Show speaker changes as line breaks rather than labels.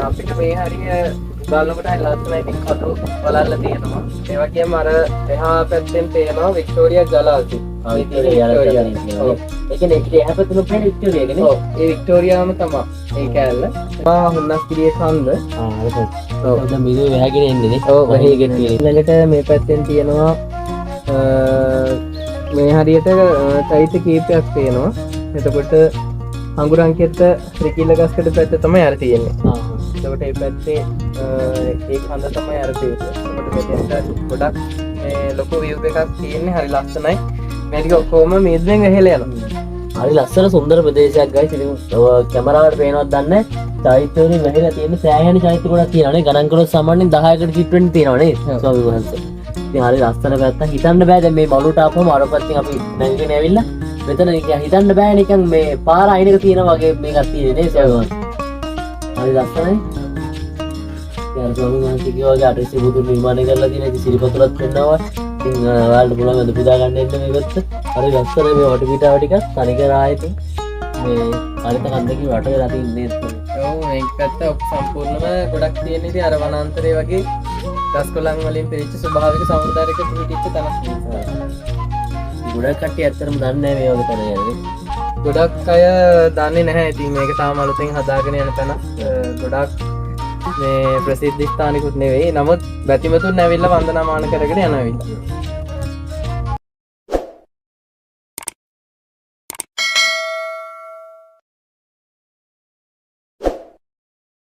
අපිට මේ හරිය බලනකොට ලස්සනයි ඉතින් කතු වලල්ල තියෙනවා. ඒ වගේම අර එහා පැත්තෙන් පේනවා වික්ටෝරියා ජලාශය.
ඔව්. ඒ කියන්නේ එහා පැත්තේ පේන වික්ටෝරියා කියන්නේ.
ඔව්. ඒ වික්ටෝරියාම තමයි. ඒ කෑල්ල. හුන්නස්ගිරියේ කන්ද.
හරි. ඔව්. දැන් මිදුවේ වැහගෙන එන්නේ නේ.
ඔව් වැහගෙන ඊළඟට මේ පැත්තෙන් තියෙනවා මේ හරියට චෛත්‍ය කීපයක් තියෙනවා. එතකොට අඟුරංකෙත ත්‍රිකිල ගස්කඩ පැත්ත තමයි අර තියෙන්නේ. එතකොට මේ පැත්තේ ඒ කන්ද තමයි අර තියෙන්නේ. එතකොට මෙතෙන්ට ගොඩක් මේ ලොකු view එකක් තියෙන්නේ. හරි ලස්සනයි. මේ ටික ඔක්කොම මේද්දෙන් වැහිලා යනවා.
හරි ලස්සන සුන්දර ප්‍රදේශයක් ගයිස්. ඉතින් කැමරාවට පේනවද දන්නේ නැහැ. චෛත්‍ය වලින් වැහිලා තියෙන සෑහෙන චෛත්‍ය ගොඩක් තියෙනවා නේ. ගණන් කළොත් සාමාන්‍යයෙන් 10කට කිට්ටුවෙන් තියෙනවා නේ ස්වාමීන් වහන්සේ. ඉතින් හරි ලස්සන පැත්තක්. හිතන්න බෑ දැන් මේ බලුට ආපුවම අර පැත්තෙන් අපි නැගගෙන ඇවිල්ලා මෙතන හිතන්න බෑ නිකන් මේ පාර අයිනක තියෙනා වගේ මේකක් තියෙන්නේ නේ ස්වාමීන් වහන්සේ. හරි ලස්සනයි. දැන් ස්වාමීන් වහන්සේ කිව්වා වගේ අටසිය බුදුන් නිර්මාණය කරලා තියෙන ඉතින් සිරිපතුරත් වෙනවා. ඉතින් ඔයාලට පුළුවන් අද පුදා ගන්න එන්න මේ පැත්ත. හරි ලස්සනයි මේ වටපිටාව ටික තනිකර ආයෙත් මේ හරිත කන්දකින් වට වෙලා තින්නේ.
ඔව් මේක පැත්ත සම්පූර්ණම ගොඩක් තියෙන ඉතින් අර වනාන්තරය වගේ ගස් කොළන් වලින් පිරිච්ච ස්වභාවික සෞන්දර්යයක පිහිටිච්ච තැනක්.
ගොඩක් කට්ටිය ඇත්තටම දන්නේ නැහැ මේ වගේ තැන යන්නේ.
ගොඩක් අය දන්නේ නැහැ. ඉතින් මේක තාම අලුතෙන් හදාගෙන යන තැන. ගොඩක් මේ ප්‍රසිද්ධ ස්ථානිකුත් නෙවෙයි. නමුත් බැතිමතුන් ඇවිල්ලා වන්දනාමාන කරගෙන යනවා.